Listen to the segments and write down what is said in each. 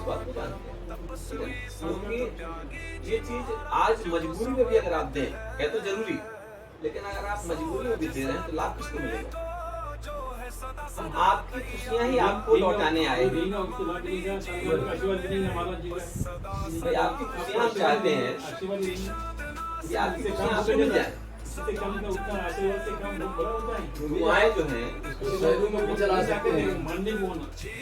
बात को जानते हैं, ठीक है? क्योंकि ये चीज आज मजबूरी में भी अगर आप दें, है तो जरूरी, लेकिन अगर आप मजबूरी में भी दे रहे हैं तो लाभ किसको मिलेगा? आपकी खुशियां ही आपको लौटाने आएगी। भाई आपकी खुशियां हम चाहते हैं कि आपकी खुशियां आपको मिल जाए। दुआएं जो हैं सैलून में भी चला सकते हैं,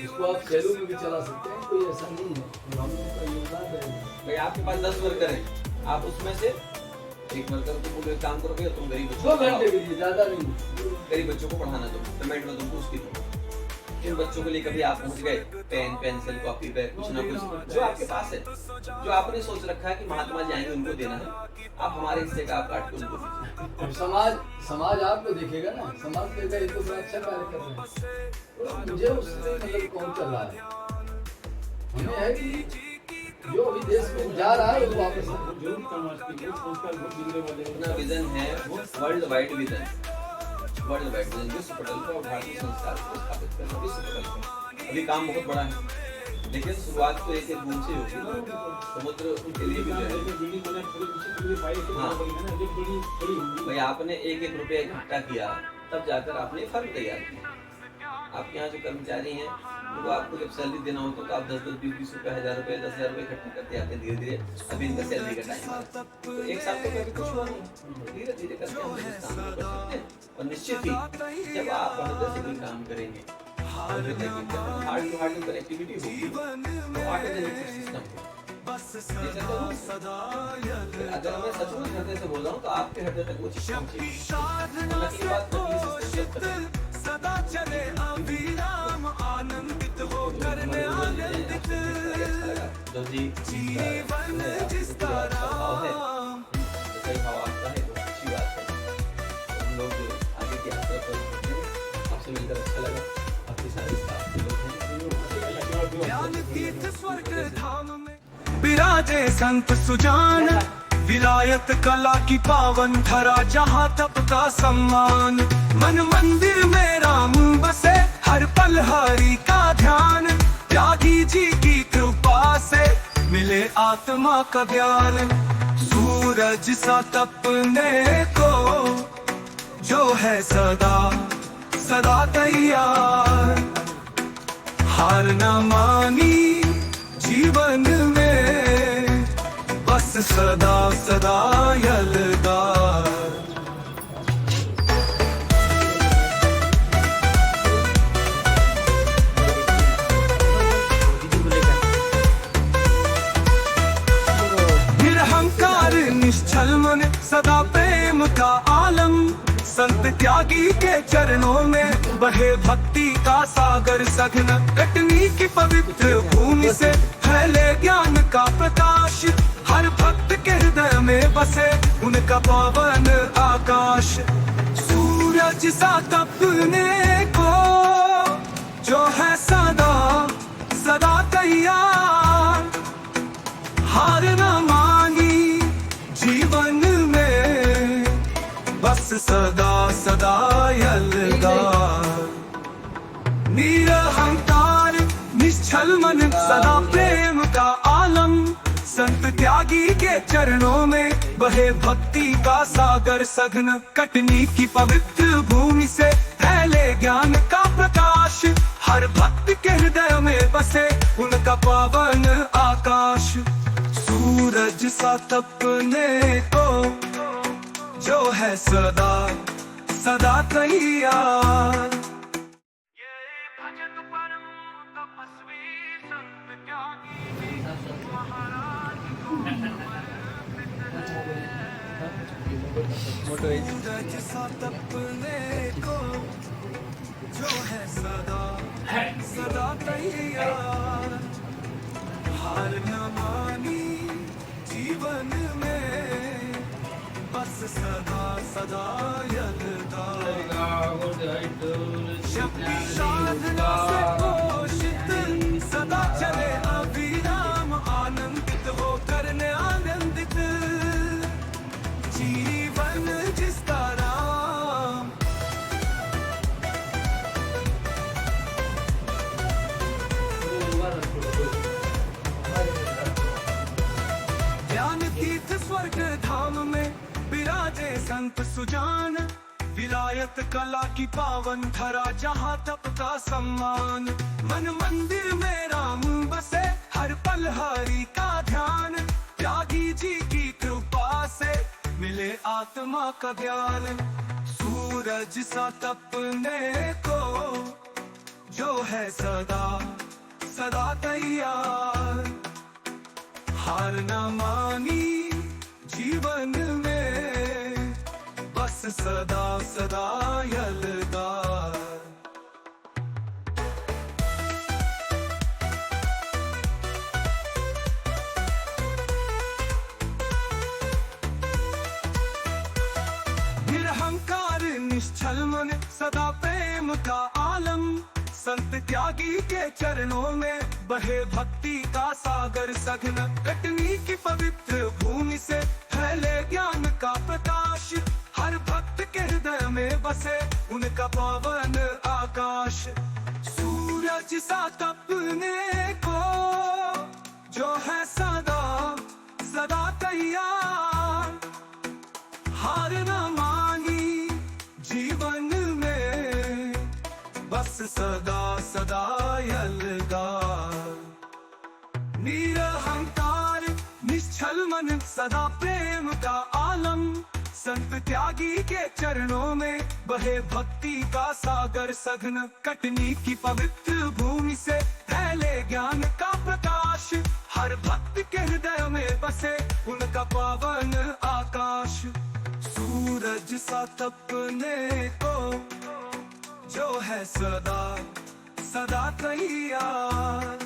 इसको आप सैलून में भी चला सकते हैं, कोई ऐसा नहीं है। हम लोग का योगदान है। भाई आपके पास 10 वर्कर हैं, आप उसमें से एक वर्कर को पूरे काम करोगे, तुम गरीब बच्चों 2 घंटे के लिए, ज्यादा नहीं। गरीब बच्चों को पढ़ाना, तो पेमेंट में तुमको उसकी दो। इन बच्चों के लिए कभी आप पहुंच गए, पेन पेंसिल कॉपी बैग कुछ ना कुछ जो आपके पास है, जो आपने सोच रखा है कि महात्मा जी आएंगे उनको देना है, आप हमारे हिस्से का आप काट के उनको दीजिए। अब समाज आपको देखेगा ना, समाज देखेगा ये तो बड़ा अच्छा कार्य कर रहे हैं, तो मुझे उससे मतलब कौन चल रहा है। हमें है कि जो अभी देश में जा रहा है वो वापस अपना विजन है world wide vision, world wide vision, विश्व पटल पर और भारतीय संस्कार को स्थापित करना विश्व पटल पर। अभी काम बहुत बड़ा है, लेकिन शुरुआत तो एक बूंद से होगी। समुद्र उनके लिए भी जो है, हाँ भाई आपने 1-1 रुपया इकट्ठा किया, तब जाकर आपने फर्म तैयार किया। आपके यहाँ जो कर्मचारी हैं वो आपको जब सैलरी देना होता है तो आप 10-10, 20-20 रुपये, 1000 रुपये, 10,000 रुपये इकट्ठा करते आते हैं धीरे धीरे। अभी इनका सैलरी का टाइम है तो 1 साल तो कभी कुछ हुआ नहीं, धीरे धीरे करके हम इस काम को कर सकते हैं। और निश्चित ही जब आप हृदय से कोई काम करेंगे, हार्ट टू हार्ट कनेक्टिविटी होगी, तो ऑटोजेनिक सिस्टम है। अगर मैं सचमुच हृदय से बोल रहा हूँ तो आपके हृदय तक वो चीज पहुंचेगी। नकली बात नकली सिस्टम सदा चले अविराम, आनंदित होकर आनंदित, जीवन जिसका राम। सही भाव आपका है तो अच्छी बात है। हम लोग आगे की यात्रा पर आपसे मिलकर अच्छा लगा। आपके सारे स्टाफ के लोग हैं, ज्ञान तीर्थ स्वर्ग धाम में विराजे संत सुजान, विलायत कला की पावन धरा, जहाँ तप का सम्मान। मन मंदिर में राम बसे, हर पल हरि का ध्यान, त्यागी जी की कृपा से मिले आत्मा का ज्ञान। सूरज सा तपने को जो है सदा सदा तैयार, हार न मानी जीवन में, बस सदा सदा यलदार। निरहंकार निश्चल मन, सदा प्रेम का आलम, संत त्यागी के चरणों में बहे भक्ति का सागर सघन। कटनी की पवित्र भूमि से फैले ज्ञान का प्रकाश, हर भक्त के हृदय में बसे उनका पावन आकाश। सूरज सा तपने को जो है सदा सदा तैयार, हार न मानी जीवन में, बस सदा सदा यलदार। निरहंकार निश्चल मन, सदा प्रेम का आलम, संत त्यागी के चरणों में बहे भक्ति का सागर सघन। कटनी की पवित्र भूमि से फैले ज्ञान का प्रकाश, हर भक्त के हृदय में बसे उनका पावन आकाश। सूरज सा तपने को जो है सदा सदा तैयार। सूरज सा तपने को जो है सदा सदा तैयार, हार न मानी जीवन में, बस सदा सदा यलदार। शक्ति साधना से पोषित, सदा चले अविराम, आनंदित होकर आनंदित, जीवन जिसका राम। संत सुजान, विलायत कला की पावन धरा, जहाँ तप का सम्मान। मन मंदिर में राम बसे, हर पल हरि का ध्यान। त्यागी जी की कृपा से मिले आत्मा का ज्ञान। सूरज सा तपने को जो है सदा सदा तैयार, हार न मानी जीवन में, बस सदा सदा यलगार। निरहंकार निश्चल मन, सदा प्रेम का आलम। संत त्यागी के चरणों में बहे भक्ति का सागर सघन। कटनी की पवित्र भूमि से फैले ज्ञान का प्रकाश, हर भक्त के हृदय में बसे उनका पावन आकाश। सूरज सा तपने को जो है सदा सदा तैयार, हार न मानी जीवन में, बस सदा सदा यलगार। निरहंकार निश्चल मन, सदा प्रेम का आलम। संत त्यागी के चरणों में बहे भक्ति का सागर सघन। कटनी की पवित्र भूमि से फैले ज्ञान का प्रकाश, हर भक्त के हृदय में बसे उनका पावन आकाश। सूरज सा तपने को जो है सदा सदा तैयार,